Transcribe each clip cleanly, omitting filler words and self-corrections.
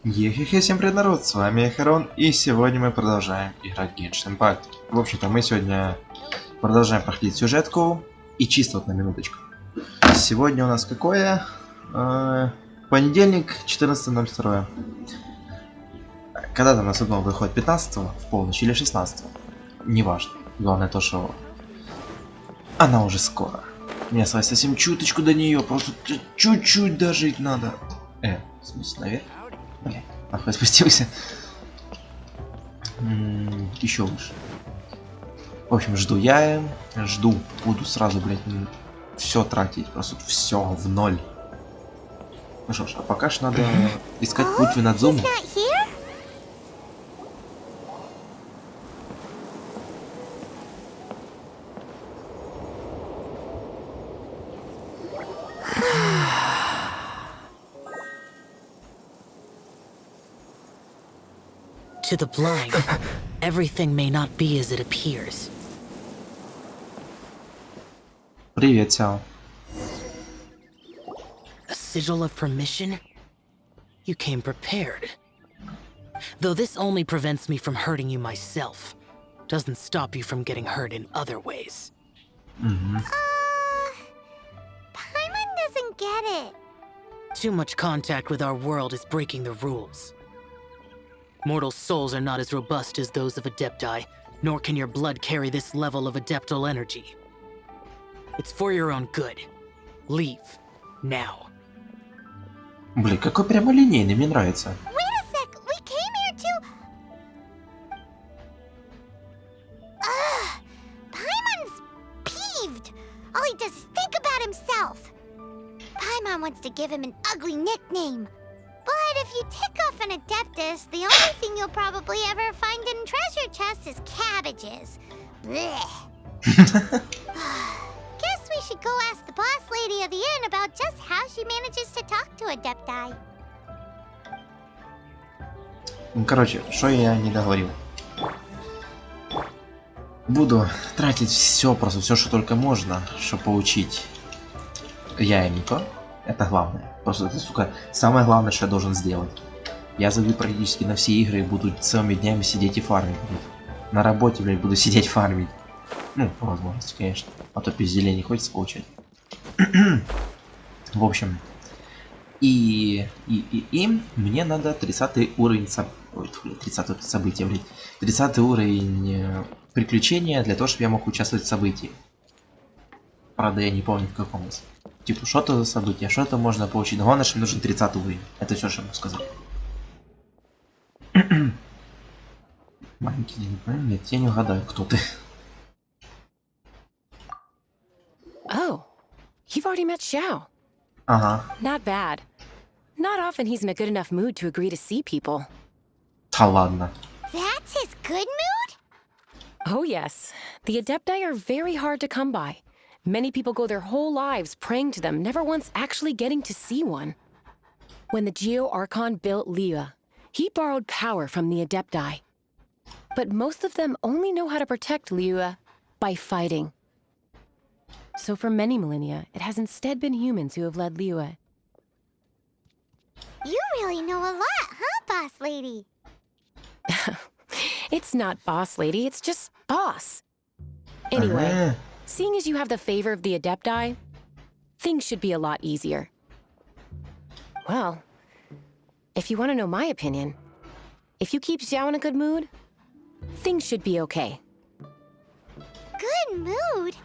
Ехе, всем привет, народ, с вами Херон, и сегодня мы продолжаем играть Genshin Impact. В общем-то, мы сегодня продолжаем проходить сюжетку, и чисто вот на минуточку. Сегодня у нас какое? Понедельник, 14.02. Когда там на судно выходит, 15-го в полночь или 16-го? Неважно. Главное то, что она уже скоро. Мне осталось совсем чуточку до нее, просто чуть-чуть дожить надо. В смысле, наверх? Блин, нахуй спустился. Еще выше. В общем, жду. Буду сразу, блядь, все тратить. Просто все в ноль. Ну что ж, а пока что надо искать путь в надзуму. To the blind, everything may not be as it appears. Привет, Сяо. A sigil of permission? You came prepared. Though this only prevents me from hurting you myself, doesn't stop you from getting hurt in other ways. Paimon doesn't get it. Too much contact with our world is breaking the rules. Mortal souls are not as robust as those of Adepti, nor can your blood carry this level of adeptal energy. It's for your own good. Leave. Now. Блин, какой прямолинейный, мне нравится. Wait a sec, we came here to... Paimon's peeved. All he does is think about himself. Paimon wants to give him an ugly nickname. But if you tick off an Adeptus, the only thing you'll probably ever find in treasure chests is cabbages. Blech. Guess we should go ask the boss lady of the inn about just how she manages to talk to Adepti. Короче, что я не договорил. Буду тратить все, просто все, что только можно, чтобы получить яйника. Это главное. Просто это, сука, самое главное, что я должен сделать. Я зайду практически на все игры и буду целыми днями сидеть и фармить. На работе, блядь, буду сидеть фармить. Ну, по возможности, конечно. А то пизделей не хочется получать. В общем. И мне надо 30 уровень 30 события, блядь. 30 уровень приключения для того, чтобы я мог участвовать в событии. Правда, я не помню в каком из. Типа, что-то за событие, что-то можно получить. Но главное, что мне нужен 30 уровень. Это все, что я могу сказать. Маленький, не понимаю, нет, я не угадаю, кто ты. Oh, you've already met Xiao. Ага. Not bad. Not often he's in a good enough mood to agree to see people. Да ладно. That's his good mood? Oh yes, the Adepti are very hard to come by. Many people go their whole lives praying to them, never once actually getting to see one. When the Geo Archon built Liyue, he borrowed power from the Adepti. But most of them only know how to protect Liyue by fighting. So for many millennia, it has instead been humans who have led Liyue. You really know a lot, huh, boss lady? It's not boss lady, it's just boss. Anyway, seeing as you have the favor of the Adepti, things should be a lot easier. Well, if you want to know my opinion, if you keep Xiao in a good mood, things should be okay. Good mood?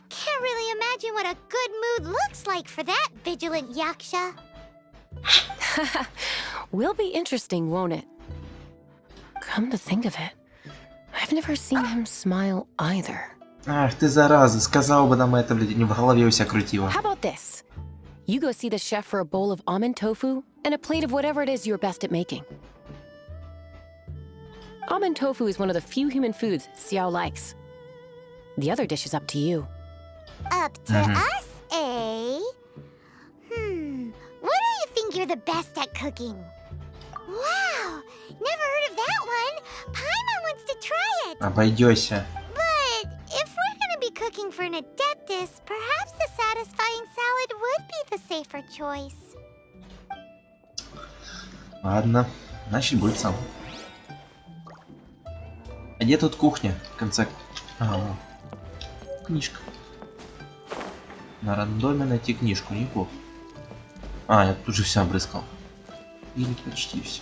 Can't really imagine what a good mood looks like for that vigilant yaksha. Will be interesting, won't it? Come to think of it, I've never seen him smile either. Ах ты зараза, сказал бы нам это, блядь, не в голове у себя крутило. How about this? You go see the chef for a bowl of almond tofu and a plate of whatever it is you're best at making. Almond tofu is one of the few human foods Xiao likes. The other dish is up to you. Up to us, eh? What do you think you're the best at cooking? Wow! Never heard of that one! Paimon wants to try it! Обойдешься. But if we're gonna be cooking for an Adeptus, perhaps a satisfying salad would be the safer choice. Ладно, значит будет сам. А где тут кухня? В конце... Ага. Книжка. На рандоме найти книжку, неплохо. А, я тут же все обрыскал. Или почти все.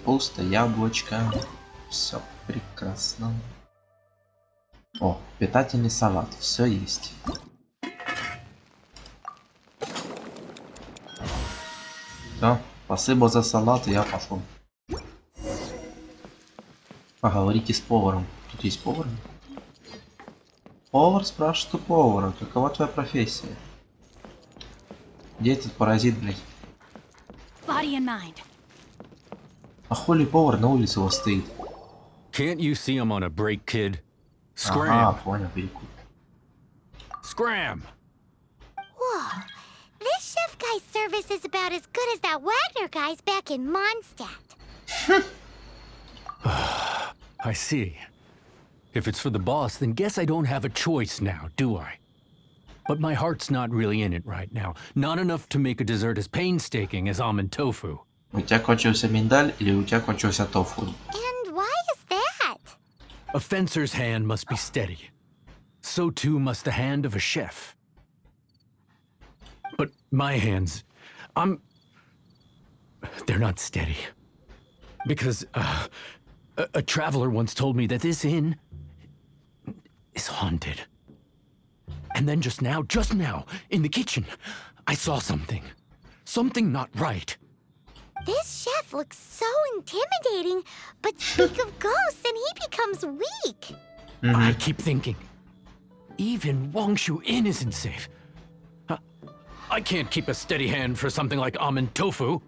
Пусто, яблочко. Все прекрасно. О, питательный салат. Все есть. Все, спасибо за салат, я пошел. Поговорите с поваром. Тут есть повар? Повар спрашивает у повара, какова твоя профессия? Где этот паразит, блядь? Body and mind. А хули повар на улице у вас стоит? Can't you see I'm on a break, kid? Ага, Scram! понял, перекуп. Scram! Whoa. This chef guy's service is about as good as that Wagner guy's back in Mondstadt. I see. If it's for the boss, then guess I don't have a choice now, do I? But my heart's not really in it right now. Not enough to make a dessert as painstaking as almond tofu. У тебя кончился миндаль или у тебя кончился тофу? And why is that? A fencer's hand must be steady. So too must the hand of a chef. But my hands, they're not steady. Because a traveler once told me that this inn is haunted. And then just now, in the kitchen, I saw something. Something not right. This chef looks so intimidating, but speak of ghosts and he becomes weak. I keep thinking, even Wangshu Inn isn't safe. I can't keep a steady hand for something like almond tofu.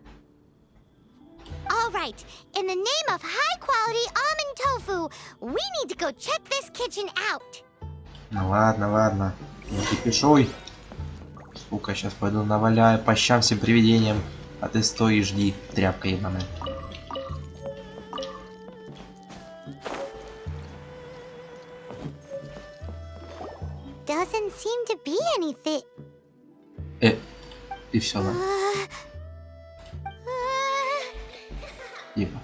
All right, in the name of high-quality almond tofu, we need to go check this kitchen out. Ну ладно, ладно. Не кипишуй. Сука, сейчас пойду наваляю по щам всем привидениям. А ты стой и жди, тряпка ебаная. Doesn't seem to be anything. И все, да? Типа.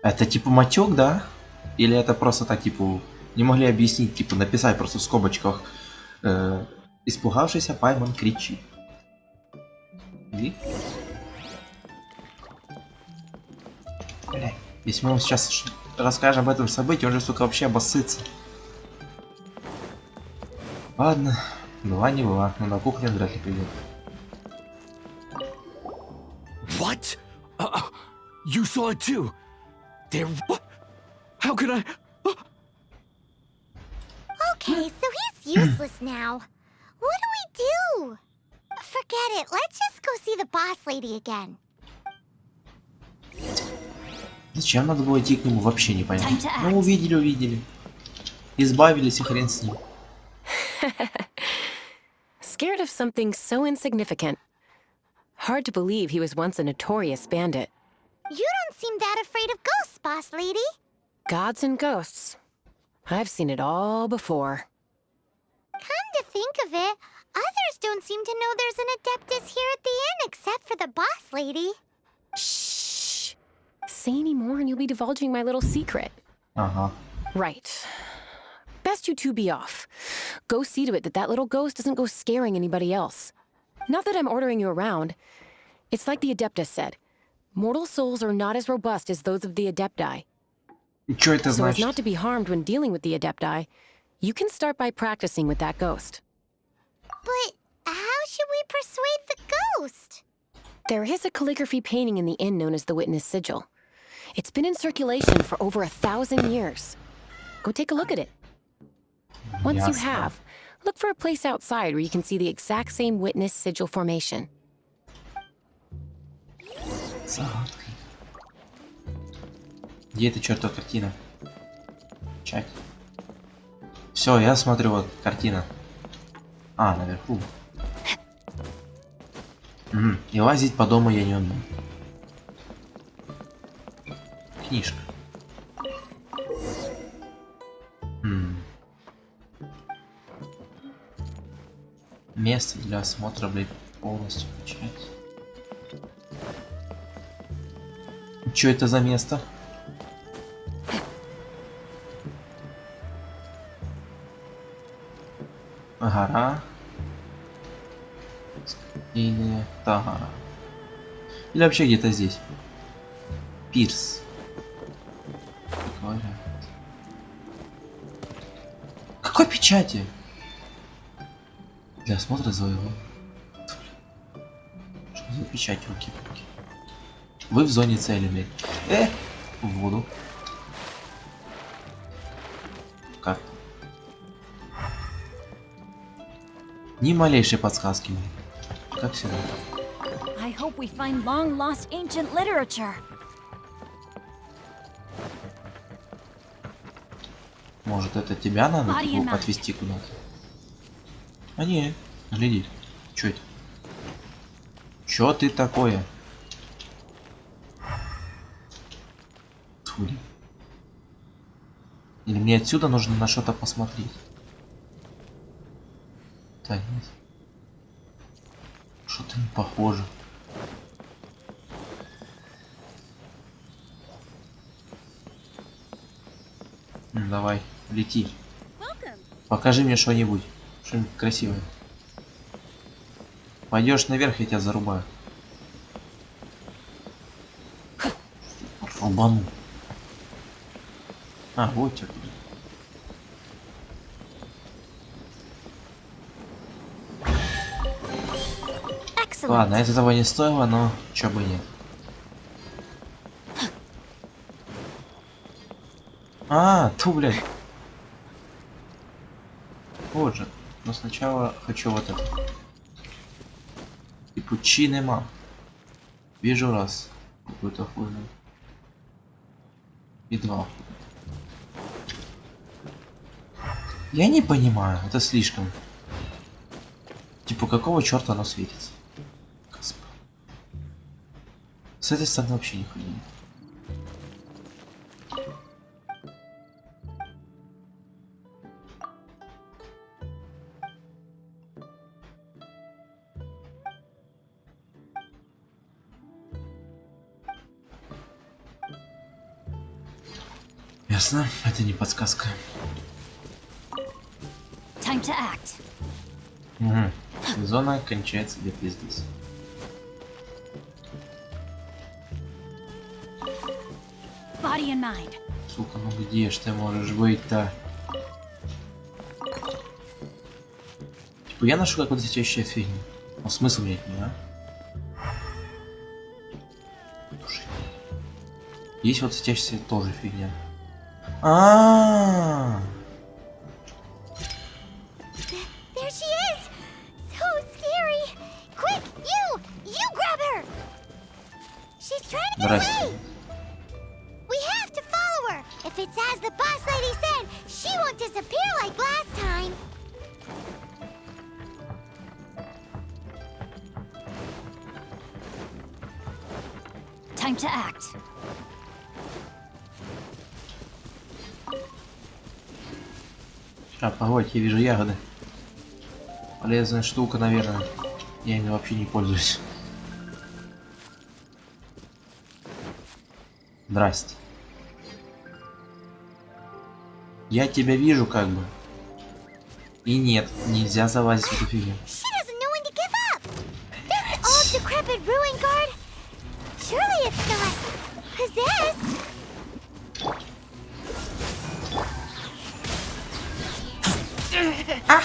Это типа матюк, да? Или это просто так, типа, не могли объяснить, типа, написать просто в скобочках. Испугавшийся пойман кричит. И? Бля, если мы вам сейчас расскажем об этом событии, он же, сука, вообще обоссытся. Ладно, была не была, но на кухню вряд ли придет. What? You saw it too. There. What? How could I? Okay, so he's useless now. What do we do? Forget it. Let's just go see the boss lady again. Зачем надо было идти к нему, вообще не понятно. Ну, увидели. Избавились и хрен с ним. Scared of something so insignificant. Hard to believe he was once a notorious bandit. You don't seem that afraid of ghosts, boss lady. Gods and ghosts. I've seen it all before. Come to think of it, others don't seem to know there's an adeptus here at the inn except for the boss lady. Shh. Say any more and you'll be divulging my little secret. Ага. Right. Best you two be off. Go see to it that little ghost doesn't go scaring anybody else. Not that I'm ordering you around. It's like the Adeptus said. Mortal souls are not as robust as those of the Adepti. И чё это So as значит? not to be harmed when dealing with the Adepti, you can start by practicing with that ghost. But how should we persuade the ghost? There is a calligraphy painting in the inn known as the Witness Sigil. It's been in circulation for over 1,000 years. Go take a look at it. Once you Ясно. have, look for a place outside where you can see the exact same Witness Sigil formation. Загадка. Где эта чертова картина? Чать. Все, я смотрю, вот картина. А, наверху. И лазить по дому я не умею. Книжка. Место для осмотра, блядь, полностью качать. Что это за место? Гора. Или Тагара. Или вообще где-то здесь. Пирс. Говорят. Какой печати? Для осмотра своего. Что за печать руки? Вы в зоне цели. В воду. Как? Ни малейшей подсказки. Как всегда. I hope we find long-lost ancient literature. Может, это тебя надо отвезти куда-то? А не, гляди. Чё это? Чё ты такое? Тьфу. Или мне отсюда нужно на что-то посмотреть? Да нет. Что-то не похоже. Давай, лети. Покажи мне что-нибудь. Что-нибудь красивое. Пойдешь наверх, я тебя зарубаю. Рубану. А, вот что. Ладно, это того не стоило, но чё бы нет. А, ту, блядь. Вот же. Но сначала хочу вот это. И пучины мам. Вижу раз. Какую-то хуйню. И два. Я не понимаю, это слишком. Типа, какого черта оно светится? Господи. С этой стороны вообще не хуйня. Ясно, это не подсказка. Time to act. Угу. Зона кончается где-то здесь. Body and mind. Сука, ну где ж ты можешь быть-то? Типа я нашел какую-то светящую фигню. Но смысл мне от нее, а? Есть вот светящаяся тоже фигня. А-а-а! There she is! So scary! Quick, you grab her! She's trying to get away! We have to follow her! If it's as the boss lady said, she won't disappear like last time! Time to act. А, погодь, я вижу ягоды. Полезная штука, наверное. Я ими вообще не пользуюсь. Здрасте. Я тебя вижу как бы. И нет, нельзя залазить в эту фигню. She doesn't know when to give up! This old decrepit ruin guard? Surely it's not possessed? А!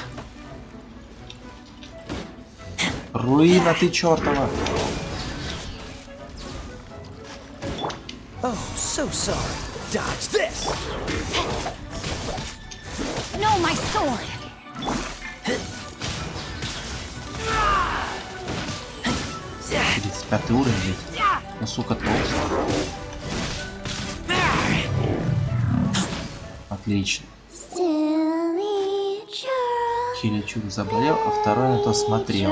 Руина ты чертова! Oh, so sorry. Dodge this. No, my sword. 35 уровень ведь. Ну сука, толстый. Отлично. Хили чудо заболел, а второй на то смотрел.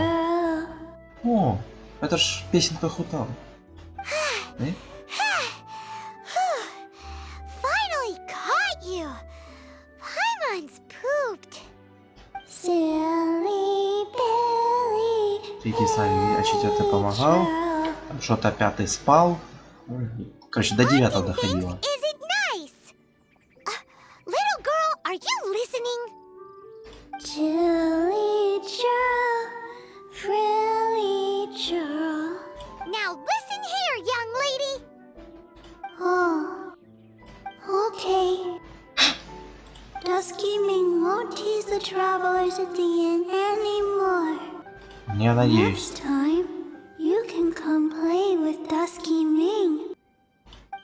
О, это ж песенка Хутала. Finally caught you! Paimon's pooped! Silly Billy. Третий сами, а четвертый помогал. Что-то пятый спал. Короче, до 9 доходило. Is it nice? Little girl, are you listening? Jilly Joe, Frilly Joe. Now listen here, young lady. Oh, okay. Dusky Ming won't tease the travelers at the inn anymore. Не надеюсь. Next time, you can come play with Dusky Ming.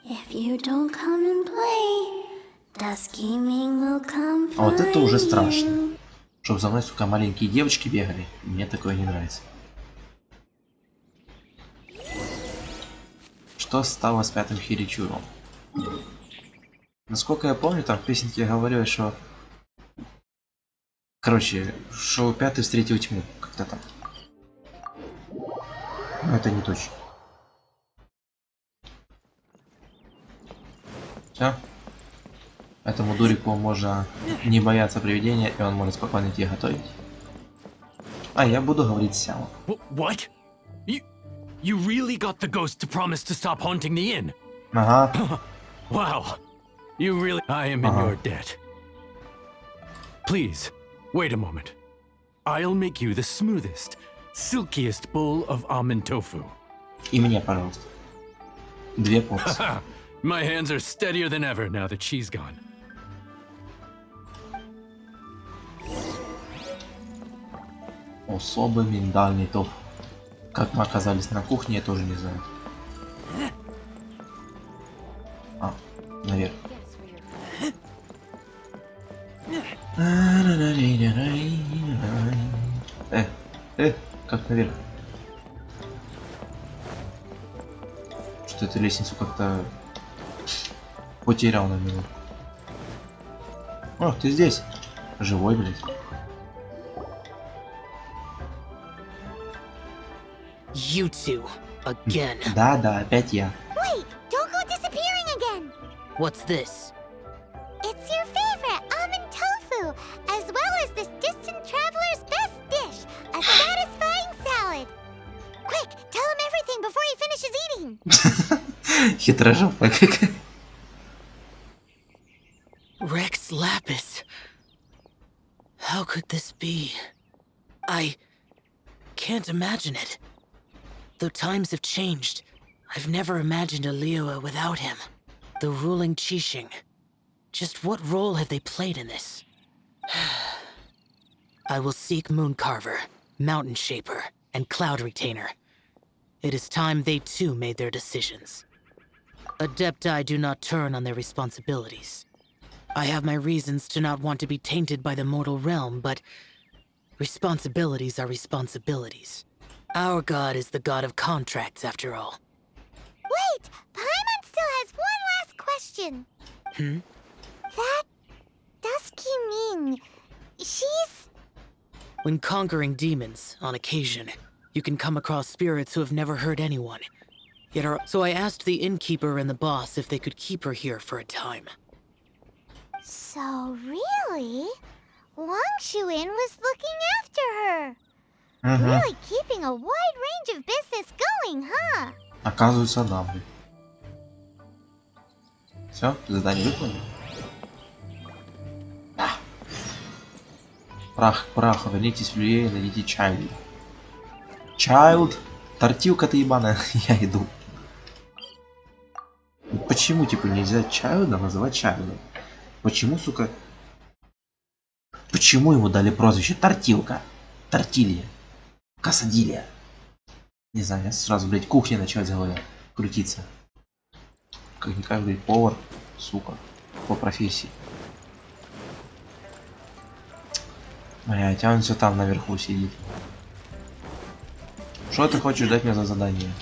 If you don't come and play, Dusky Ming will come А вот for это уже you. страшно. Чтоб за мной, сука, маленькие девочки бегали. Мне такое не нравится. Что стало с пятым Хиричуром? Насколько я помню, там в песенке говорилось, что... Короче, что пятый встретил тьму. Как-то там. Но это не точно. Все. Этому дурику можно не бояться привидения, и он может спокойно идти готовить. А я буду говорить Сяо. What? You really got the ghost to promise to stop haunting the inn? Ага. Wow. You really... I am in your debt. Please, wait a moment. I'll make you the smoothest, silkiest bowl of almond tofu. И мне, пожалуйста. 2 порции. My hands are steadier than ever now that she's gone. Особый миндальный тофу. Как мы оказались на кухне, я тоже не знаю. А, наверх. Как наверх? Что эту лестницу как-то потерял на минуту. О, ты здесь. Живой, блядь. You two, again. Да, опять я. Wait, don't go disappearing again. What's this? It's your favorite almond tofu, as well as this distant traveler's best dish, a satisfying salad. Quick, tell him everything before he finishes eating. Хитрожопая какая. Rex Lapis. How could this be? I can't imagine it. Though times have changed, I've never imagined a Liyue without him. The ruling Qixing. Just what role have they played in this? I will seek Mooncarver, Mountain Shaper, and Cloud Retainer. It is time they too made their decisions. Adepti do not turn on their responsibilities. I have my reasons to not want to be tainted by the mortal realm, but responsibilities are responsibilities. Our god is the god of contracts, after all. Wait, Paimon still has one last question. That Dusky Ming, she's... When conquering demons, on occasion, you can come across spirits who have never hurt anyone. Yet so I asked the innkeeper and the boss if they could keep her here for a time. So really, Wangshu Inn was looking after her. Really keeping a wide range of business going, huh? Оказывается, да, блин. Все, задание выполнено. Да. Прах к праху, вернитесь в людей, найдите Чайлд. Чайлд, тортилка ты ебаная, я иду. Почему, типа, нельзя Чайлда называть Чайлдом? Почему, сука? Почему ему дали прозвище Тортилка? Тортилья. Касадилья. Не знаю, я сразу, блядь, кухня начать говорить, крутиться. Как-никак, блядь, повар, сука, по профессии. Блядь, а он все там наверху сидит. Что ты хочешь дать мне за задание?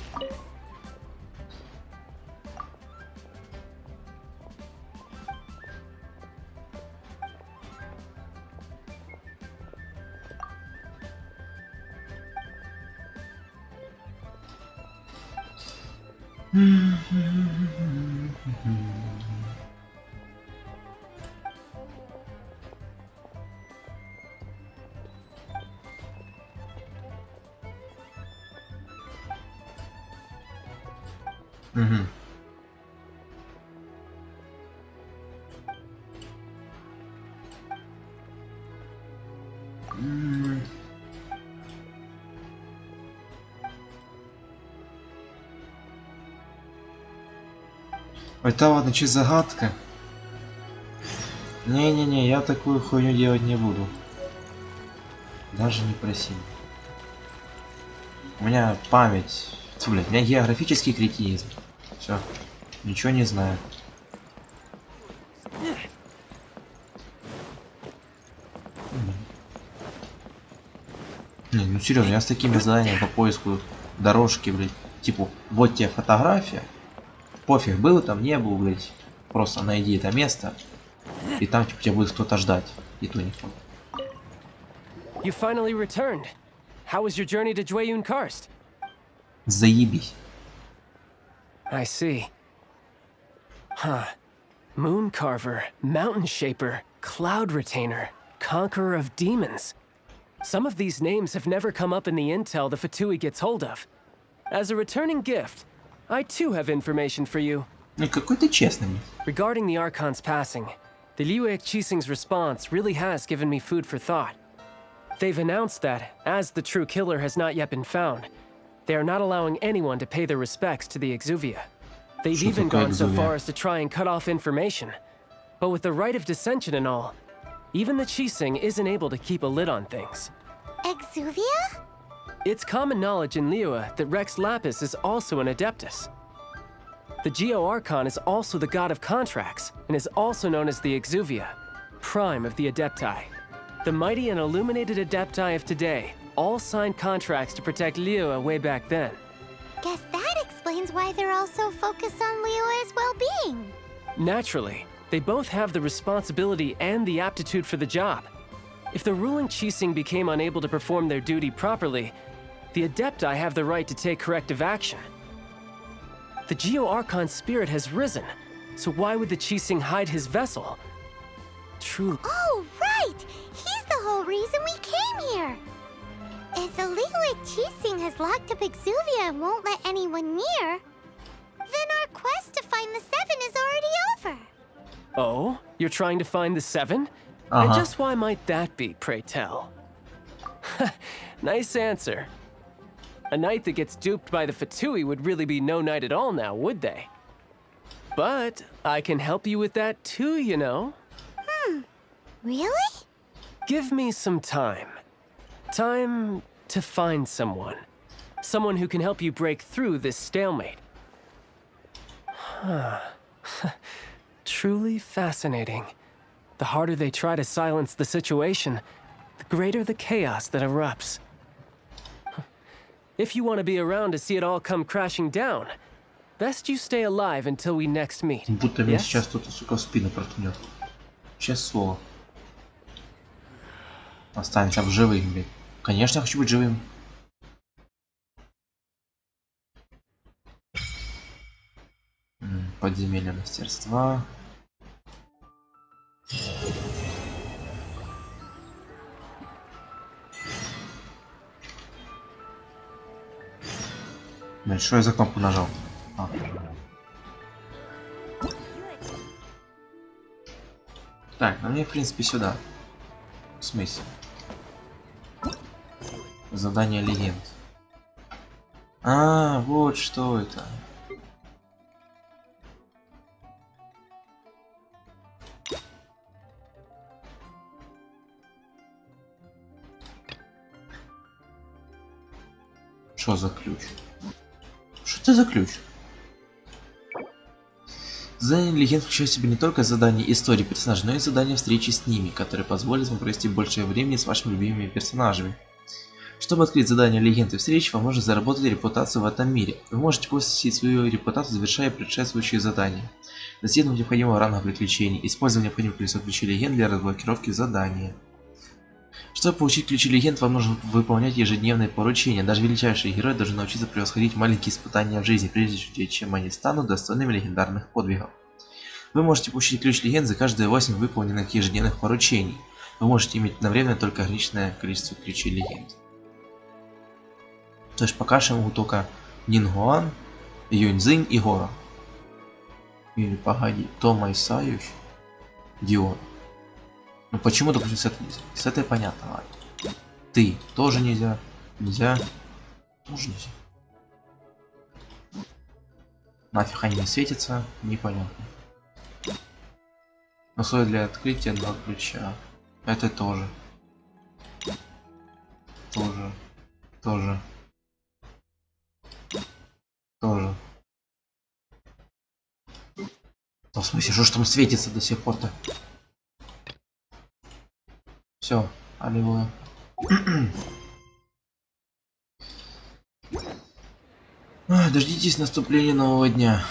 Это ладно, че загадка? Не-не-не, я такую хуйню делать не буду. Даже не проси. У меня память... Фу, блядь, у меня географический кретинизм. Все, ничего не знаю. Не, ну серьезно, я с такими заданиями по поиску дорожки, блядь, типа, вот тебе фотография, пофиг, был там, не был, блядь, просто найди это место, и там типа тебя будет кто-то ждать, и то не факт. You finally returned. How was your journey to Jueyun Karst? Заебись. I see. Huh. Moon Carver, Mountain Shaper, Cloud Retainer, Conqueror of Demons. Some of these names have never come up in the intel the Fatui gets hold of. As a returning gift, I too have information for you. Ну какой ты честный. Regarding the Archon's passing, the Liu Chising's response really has given me food for thought. They've announced that, as the true killer has not yet been found, they are not allowing anyone to pay their respects to the Exuvia. They've even gone so far as to try and cut off information. But with the right of dissension and all, even the Chising isn't able to keep a lid on things. Exuvia? It's common knowledge in Liyue that Rex Lapis is also an Adeptus. The Geo-Archon is also the god of contracts, and is also known as the Exuvia, prime of the Adepti. The mighty and illuminated Adepti of today all signed contracts to protect Liyue way back then. Guess that explains why they're all so focused on Liyue's well-being. Naturally, they both have the responsibility and the aptitude for the job. If the ruling Chising became unable to perform their duty properly, the Adepti have the right to take corrective action. The Geo-Archon's spirit has risen, so why would the Chising hide his vessel? Truly. Oh, right! He's the whole reason we came here! If the Liyue Chising has locked up Exuvia and won't let anyone near, then our quest to find the Seven is already over. Oh? You're trying to find the Seven? And just why might that be, pray tell? Nice answer. A knight that gets duped by the Fatui would really be no knight at all now, would they? But I can help you with that too, you know. Really? Give me some time. Time to find someone. Someone who can help you break through this stalemate. Truly fascinating. The harder they try to silence the situation, the greater the chaos that erupts. If you want to be around to see it all come crashing down, best you stay alive until we next meet. Будто меня Yes? сейчас кто-то, сука, в спину проткнет. Сейчас слово. Останемся в живых, блядь. Конечно, я хочу быть живым. Подземелье мастерства. Блядь, что я за кнопку нажал? Так, ну мне в принципе сюда. В смысле? Задание легенд. А, вот что это. Что за ключ? Что это за ключ? Задание легенд включает в себя не только задания истории персонажей, но и задания встречи с ними, которые позволят вам провести больше времени с вашими любимыми персонажами. Чтобы открыть задание легенд и встреч, вам нужно заработать репутацию в этом мире. Вы можете повысить свою репутацию, завершая предшествующие задания. Достигнув необходимого ранга приключений, используя необходимое количество ключей легенд для разблокировки задания. Чтобы получить ключи легенд, вам нужно выполнять ежедневные поручения. Даже величайшие герои должны научиться превосходить маленькие испытания в жизни, прежде чем они станут достойными легендарных подвигов. Вы можете получить ключ легенд за каждые 8 выполненных ежедневных поручений. Вы можете иметь одновременно только ограниченное количество ключей легенд. То есть пока что я могу только Нингуан, Юньцзинь и Гора. Или погоди, Тома Исаевич, Дион. Ну почему, допустим, с этой понятно, ладно. Ты тоже нельзя. Нельзя. Тоже нельзя. Нафиг они не светятся, непонятно. Условия для открытия 2 ключа. Это тоже. Тоже. Тоже. Тоже. Ну, в смысле, что ж там светится до сих пор-то? Все, аллилуйя. Дождитесь наступления нового дня.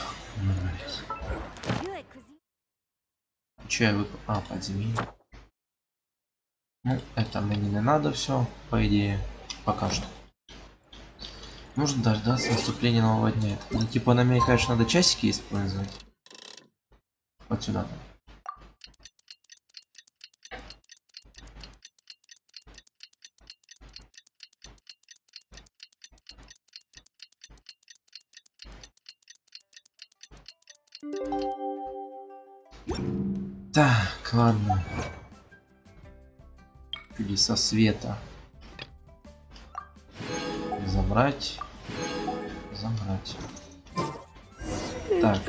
Че я выпал? А, подземелье. Ну, это мне не надо все, по идее, пока что. Нужно дождаться наступления нового дня. Это, ну, типа на меня, конечно, надо часики использовать. Вот сюда. Так, ладно. Чудеса света. Забрать. Забрать. Так,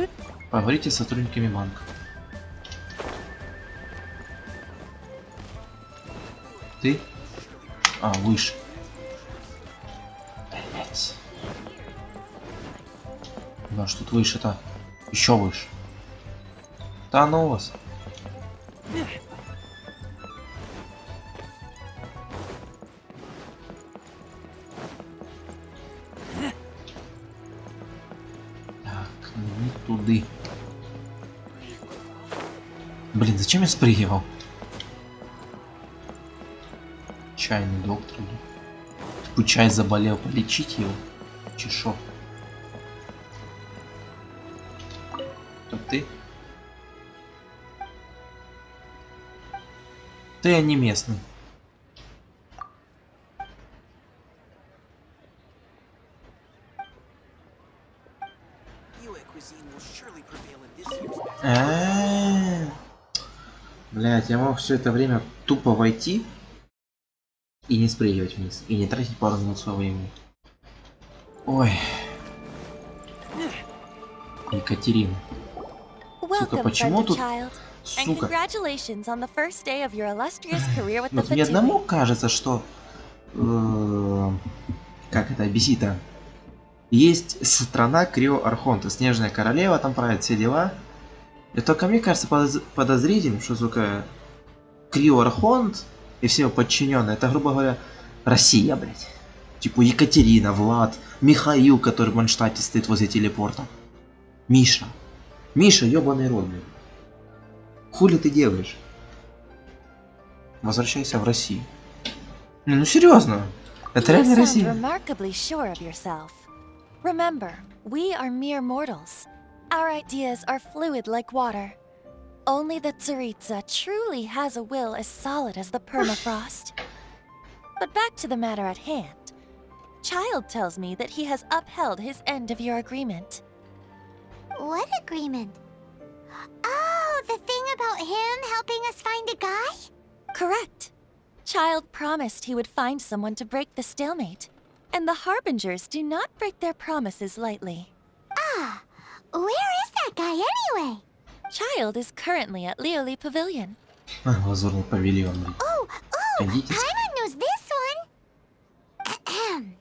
поговорите с сотрудниками банка. Ты? А, выше. Блять. Да, что тут выше-то? Еще выше. Да ну вас. Так, не туды. Блин, зачем я спрыгивал? Чайный доктор. Типа чай заболел, полечить его. Чешо. Кто ты? Ты не местный. Блять, я мог все это время тупо войти и не спрыгивать вниз, и не тратить пару минут своего времени. Ой. Екатерина. Сука, почему тут... Сука. Вот мне одному кажется, что... как это, бесит-то? Есть страна Крио-Архонта, Снежная Королева, там правят все дела. И только мне кажется подозрительным, что, сука, Крио-Архонт и все его подчиненные, это, грубо говоря, Россия, блядь. Типа Екатерина, Влад, Михаил, который в Манштате стоит возле телепорта. Миша. Миша, ёбаный рот, блядь. Хули ты делаешь? Возвращайся в Россию. Ну серьезно. Это реально Россия. Remember, we are mere mortals. Our ideas are fluid like water. Only the Tsaritsa truly has a will as solid as the permafrost. But back to the matter at hand. Child tells me that he has upheld his end of your agreement. What agreement? Oh, the thing about him helping us find a guy? Correct. Child promised he would find someone to break the stalemate. And the Harbingers do not break their promises lightly. Ah, where is that guy anyway? Child is currently at Lioli Pavilion. Лазурный павильон. Oh, Paimon knows this one.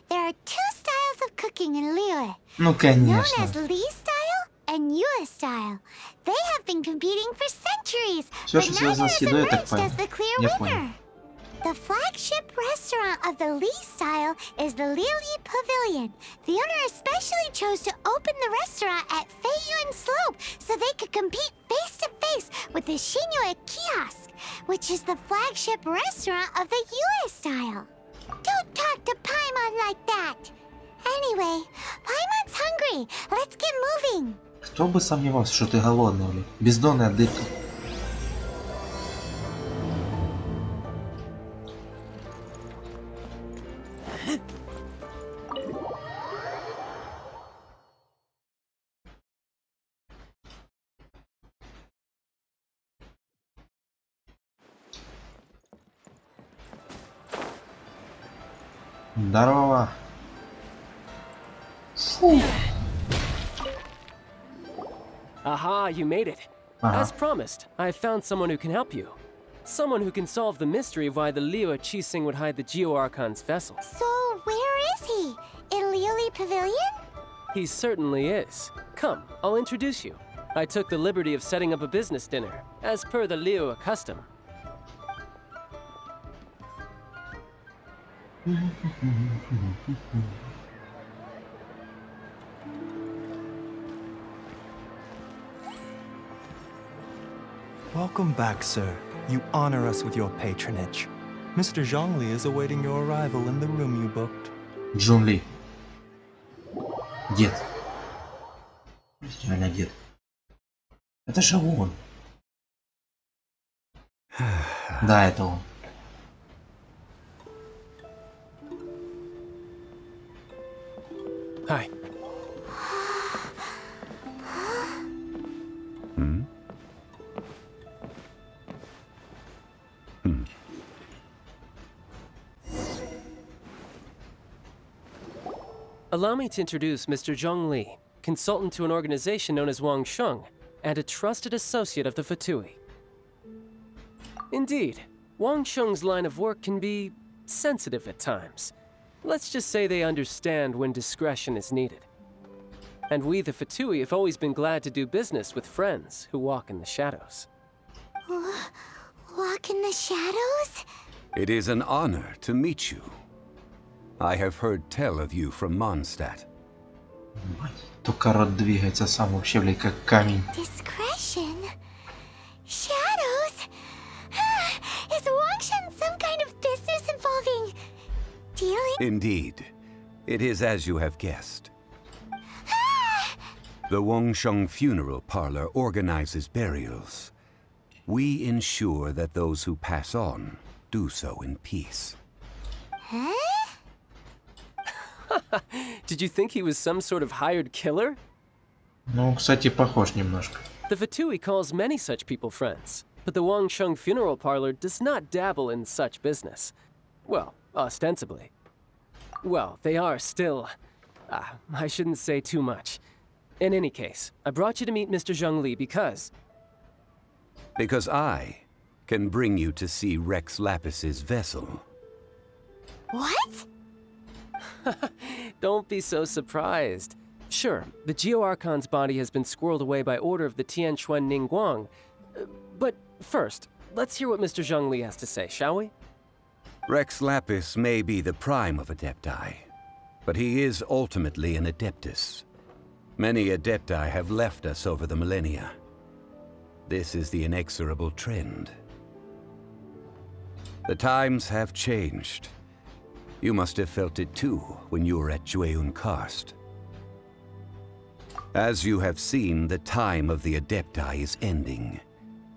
There are two styles of cooking in Lioli. Ну, конечно. Known as Li style and Yue style. They have been competing for centuries, Все, but что neither связано с has едой, я так emerged понял. as the clear Я winner. понял. The flagship restaurant of the Li style is the Lioli Pavilion. The owner especially chose to open the restaurant at Feiyuan Slope so they could compete face to face with the Shinue Kiosk, which is the flagship restaurant of the Yue style. Don't talk to Paimon like that. Anyway, Paimon's hungry. Let's get moving. Кто бы сомневался, что ты голодный, блин. Бездонная дырка. Здорово. Фу. Aha, you made it. As promised, I found someone who can help you. Someone who can solve the mystery of why the Liu Qixing would hide the Geo Archon's vessel. So, where is he? In Liuli Pavilion? He certainly is. Come, I'll introduce you. I took the liberty of setting up a business dinner, as per the Liu custom. Welcome back, sir. You honor us with your patronage. Mr. Zhongli is awaiting your arrival in the room you booked. Джунли. Дед. Реально дед. Это же он. Да, это он. Hi. Allow me to introduce Mr. Zhong Li, consultant to an organization known as Wang Sheng, and a trusted associate of the Fatui. Indeed, Wang Sheng's line of work can be sensitive at times. Let's just say they understand when discretion is needed. And we, the Fatui, have always been glad to do business with friends who walk in the shadows. Walk in the shadows? It is an honor to meet you. I have heard tell of you from Mondstadt. Только рот двигается сам вообще, блядь, как камень. Discretion? Shadows? Is Wangshan some kind of business involving dealing? Indeed. It is as you have guessed. The Wangsheng Funeral Parlor organizes burials. We ensure that those who pass on do so in peace. Huh? Did you think he was some sort of hired killer? Ну, кстати, похож немножко. The Fatui calls many such people friends, but the Wangsheng Funeral Parlor does not dabble in such business. Well, ostensibly. Well, they are still... I shouldn't say too much. In any case, I brought you to meet Mr. Zhong Li because... Because I can bring you to see Rex Lapis's vessel. What? Don't be so surprised. Sure, the Geo Archon's body has been squirreled away by order of the Tianquan Ningguang. But first, let's hear what Mr. Zhong Li has to say, shall we? Rex Lapis may be the prime of Adepti, but he is ultimately an Adeptus. Many Adepti have left us over the millennia. This is the inexorable trend. The times have changed. You must have felt it too when you were at Jueyun Karst. As you have seen, the time of the Adepti is ending,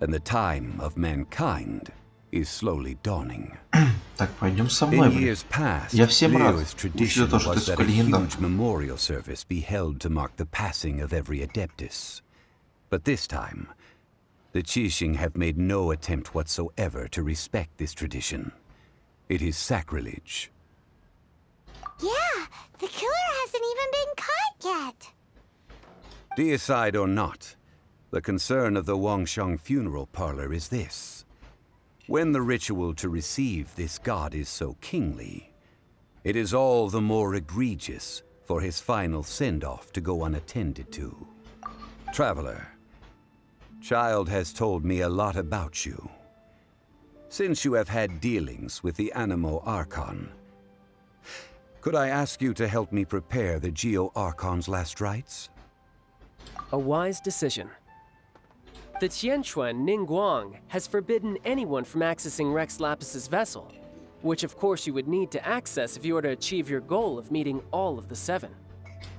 and the time of mankind is slowly dawning. Так, пойдем со мной, In years past, Я всем рад. Leo's Учитывая tradition то, что ты, was that сука, a легенда. huge memorial service be held to mark the passing of every Adeptus. But this time, the Qixing have made no attempt whatsoever to respect this tradition. It is sacrilege. Yeah, the killer hasn't even been caught yet. Deicide or not, the concern of the Wangsheng Funeral Parlor is this. When the ritual to receive this god is so kingly, it is all the more egregious for his final send-off to go unattended to. Traveler, Child has told me a lot about you. Since you have had dealings with the Animo Archon, could I ask you to help me prepare the Geo Archon's last rites? A wise decision. The Tianquan Ningguang has forbidden anyone from accessing Rex Lapis's vessel, which of course you would need to access if you were to achieve your goal of meeting all of the seven.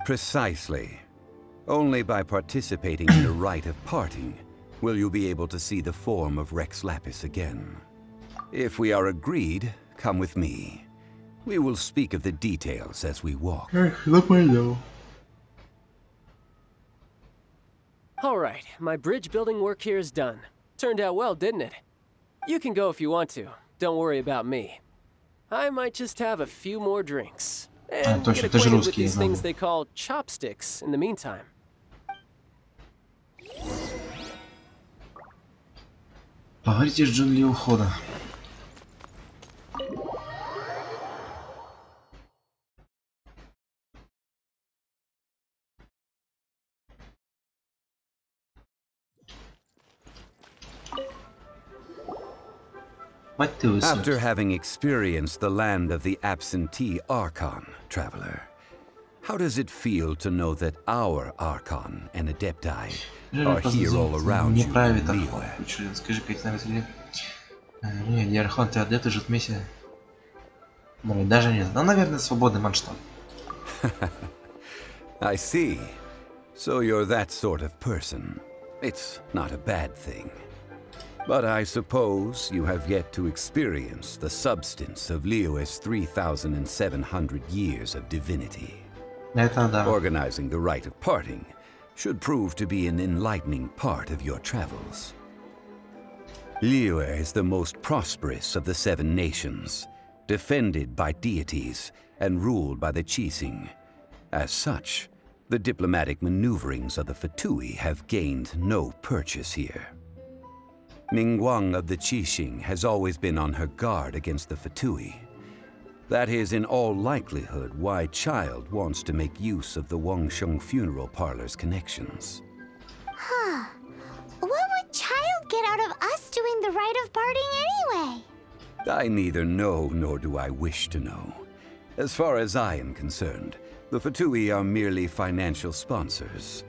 Precisely. Only by participating in the rite of parting will you be able to see the form of Rex Lapis again. If we are agreed, come with me. We will speak of the details as we walk. All right, my bridge building work here is done. Turned out well, didn't it? You can go if you want to. Don't worry about me. I might just have a few more drinks. And get acquainted with these things they call chopsticks in the meantime. Поговорите с Джун Ли ухода. After having experienced the land of the absentee Archon, traveler, how does it feel to know that our Archon and Adepti are here all around you in Liyue? Скажи, как не, не Архон, ты адепт уже вместе. Даже нет. Ну, наверное, свободный масштаб. I see. So you're that sort of person. It's not a bad thing. But I suppose you have yet to experience the substance of Liyue's 3,700 years of divinity. Organizing the rite of parting should prove to be an enlightening part of your travels. Liyue is the most prosperous of the 7 nations, defended by deities and ruled by the Qixing. As such, the diplomatic maneuverings of the Fatui have gained no purchase here. Ningguang of the Qixing has always been on her guard against the Fatui. That is in all likelihood why Child wants to make use of the Wangsheng funeral parlor's connections. Huh. What would Child get out of us doing the rite of parting anyway? I neither know nor do I wish to know. As far as I am concerned, the Fatui are merely financial sponsors.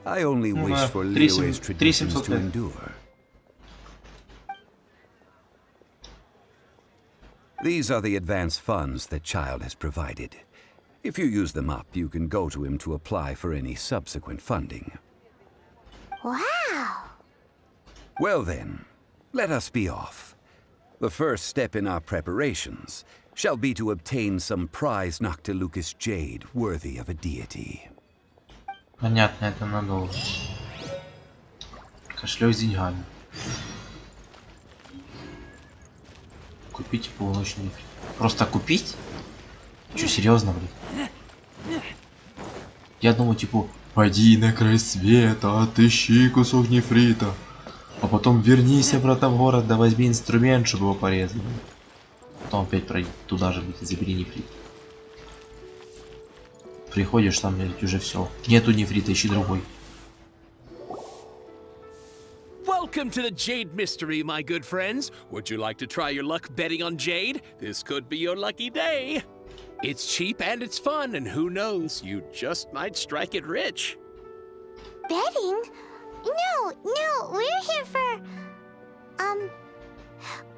I only wish for Liyue's traditions to endure. These are the advance funds that Child has provided. If you use them up, you can go to him to apply for any subsequent funding. Wow! Well then, let us be off. The first step in our preparations shall be to obtain some prize Noctilucous jade worthy of a deity. Понятно, это надолго. Кошелек с деньгами. Купить полуночный нефрит. Просто купить? Че, серьезно, блин? Я думаю, типа, пойди на край света, отыщи кусок нефрита. А потом вернись обратно в город, да возьми инструмент, чтобы его порезать. Потом опять пройди туда же, блин, забери нефрит. Приходишь, там, блядь, уже все. Нету нефрита, ищи другой. Welcome to the Jade Mystery, my good friends. Would you like to try your luck betting on Jade? This could be your lucky day. It's cheap and it's fun, and who knows, you just might strike it rich. Betting? No, we're here for...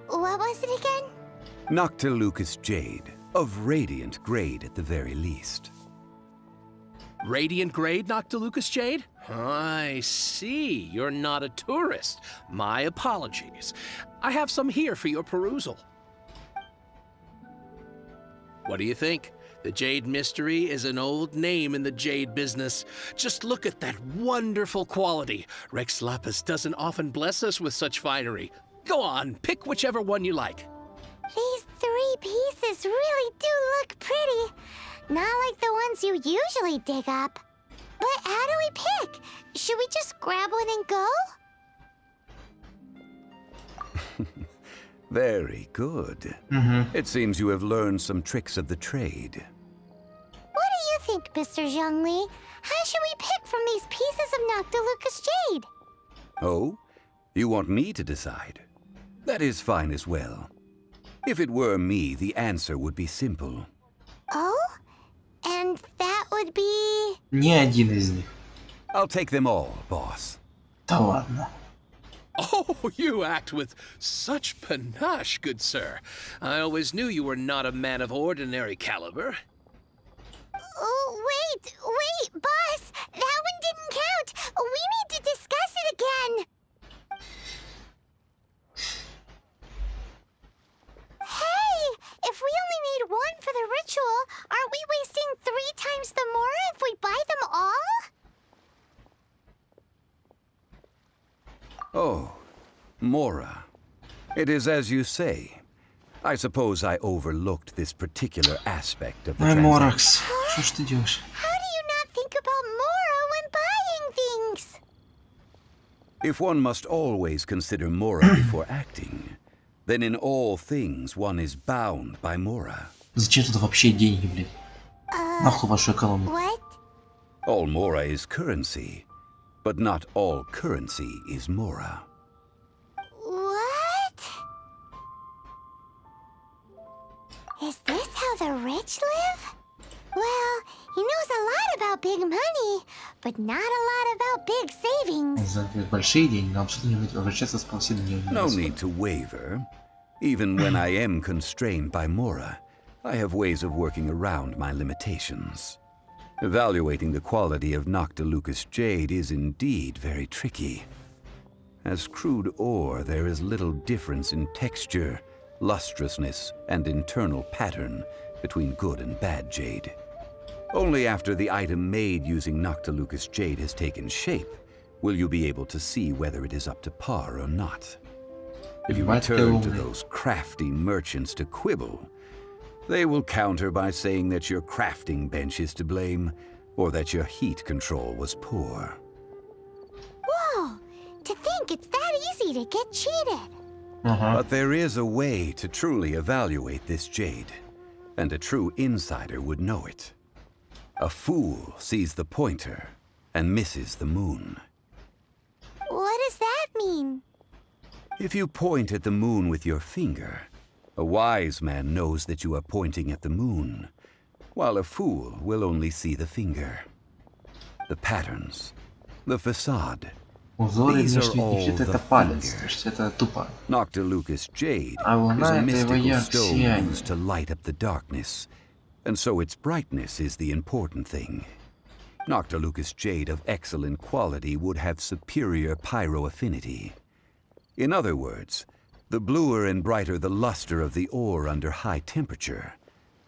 what was it again? Noctilucous jade, of radiant grade at the very least. Radiant grade Noctilucous jade? I see. You're not a tourist. My apologies. I have some here for your perusal. What do you think? The Jade Mystery is an old name in the jade business. Just look at that wonderful quality. Rex Lapis doesn't often bless us with such finery. Go on, pick whichever one you like. These 3 pieces really do look pretty. Not like the ones you usually dig up. But how do we pick? Should we just grab one and go? Very good. It seems you have learned some tricks of the trade. What do you think, Mr. Zhongli? How should we pick from these pieces of Noctilucous jade? Oh? You want me to decide? That is fine as well. If it were me, the answer would be simple. Oh? And that would be... Ни один из них. I'll take them all, boss. Да ладно. Oh, you act with such panache, good sir. I always knew you were not a man of ordinary caliber. Oh, wait, boss! That one didn't count! We need to discuss it again! Hey! If we only need one for the ritual, aren't we wasting 3 times the more if we buy them all? Oh, Mora. It is as you say. I suppose I overlooked this particular aspect of the Ой, transaction. Моракс, что ж ты делаешь? How do you not think about Mora when buying things? If one must always consider Mora before acting, then in all things one is bound by Mora. Зачем тут вообще деньги, блядь? Нахуй вашу экономику. What? All Mora is currency, but not all currency is Mora. What? Is this how the rich live? Well, he knows a lot about big money, but not a lot about big savings. За большие деньги нам что-то не обращаться с повседневными. No need to waver. Even when I am constrained by Mora, I have ways of working around my limitations. Evaluating the quality of Noctilucous jade is indeed very tricky. As crude ore, there is little difference in texture, lustrousness, and internal pattern between good and bad jade. Only after the item made using Noctilucous jade has taken shape will you be able to see whether it is up to par or not. If you return to those crafty merchants to quibble, they will counter by saying that your crafting bench is to blame, or that your heat control was poor. Whoa! To think it's that easy to get cheated. But there is a way to truly evaluate this jade, and a true insider would know it. A fool sees the pointer and misses the moon. What does that mean? If you point at the moon with your finger, a wise man knows that you are pointing at the moon, while a fool will only see the finger. The patterns, the facade, Узоры these are внешних all щит the это палец, то finger. есть это тупо. Noctilucous jade А луна is a это его mystical яркое stone сияние. used to light up the darkness, and so its brightness is the important thing. Noctilucous jade of excellent quality would have superior pyro affinity. In other words, the bluer and brighter the luster of the ore under high temperature,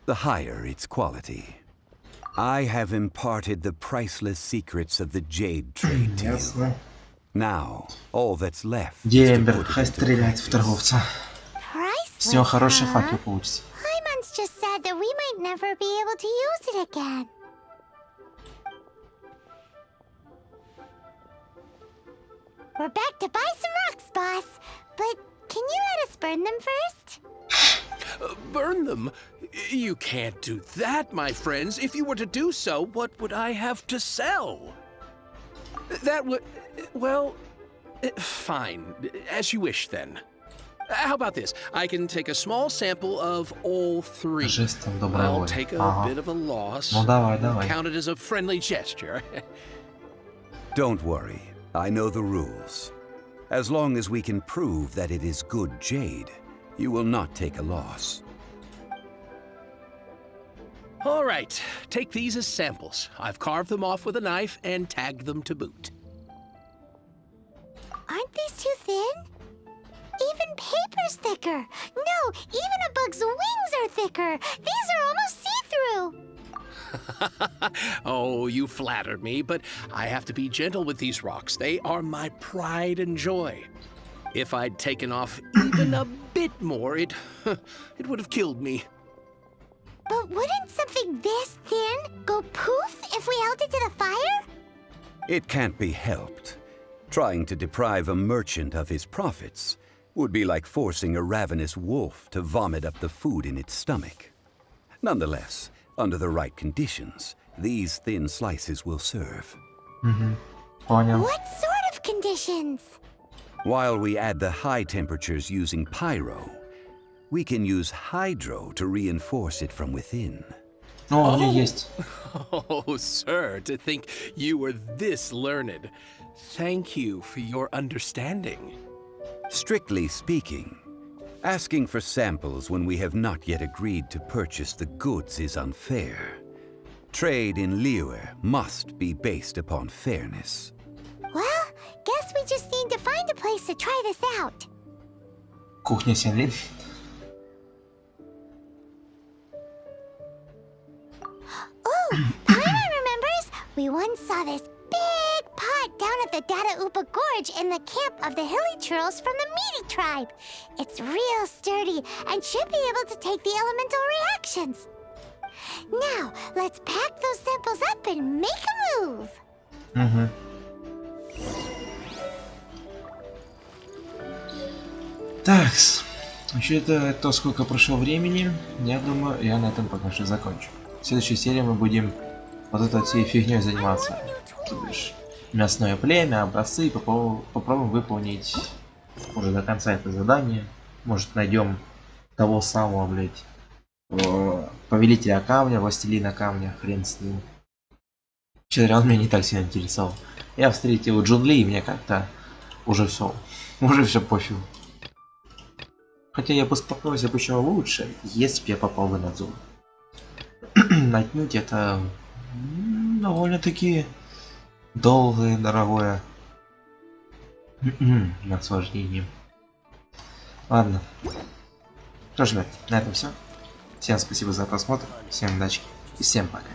the higher its quality. I have imparted the priceless secrets of the jade trade to you. Ясно. Now, all that's left is to Дембер, put хай it into стреляет в practice. торговца. С него хороший факел получится. Hyman's just said that we might never be able to use it again. We're back to buy some rocks, boss. But can you let us burn them first? Burn them? You can't do that, my friends. If you were to do so, what would I have to sell? That would... well... fine. As you wish, then. How about this? I can take a small sample of all three. Жестом доброй I'll воли. take a Ага. bit of a loss. Ну давай, давай. Count it as a friendly gesture. Don't worry, I know the rules. As long as we can prove that it is good jade, you will not take a loss. All right, take these as samples. I've carved them off with a knife and tagged them to boot. Aren't these too thin? Even paper's thicker. No, even a bug's wings are thicker. These are almost see-through. Oh, you flatter me, but I have to be gentle with these rocks. They are my pride and joy. If I'd taken off even a bit more, it would have killed me. But wouldn't something this thin go poof if we held it to the fire? It can't be helped. Trying to deprive a merchant of his profits would be like forcing a ravenous wolf to vomit up the food in its stomach. Nonetheless, under the right conditions, these thin slices will serve. Понял. What sort of conditions? While we add the high temperatures using pyro, we can use hydro to reinforce it from within. О, у меня есть. Oh, sir, to think you were this learned. Thank you for your understanding. Strictly speaking, asking for samples when we have not yet agreed to purchase the goods is unfair. Trade in Liyue must be based upon fairness. Well, guess we just need to find a place to try this out. Кухня 7 лет. Oh, Paimon remembers we once saw this big pot down at the Dada Upa Gorge in the camp of the hilly churls from the Meaty tribe. It's real sturdy and should be able to take the elemental reactions. Now, let's pack those samples up and make a move. Так, учитывая то, сколько прошло времени, я думаю, я на этом пока что закончу. В следующей серии мы будем вот этой всей фигней заниматься. То бишь, мясное племя, образцы, попробуем выполнить уже до конца это задание. Может, найдем того самого, блять, повелителя камня, властелина камня, хрен с ним. Честно, он меня не так сильно интересовал. Я встретил Джунли, и мне как-то уже все пофиг. Хотя я бы спокойно бы еще лучше, если бы я попал в надзор. Отнюдь это довольно-таки долгое, дорогое наслаждение. Ладно. Что ж, ребят, на этом все. Всем спасибо за просмотр, всем удачи и всем пока.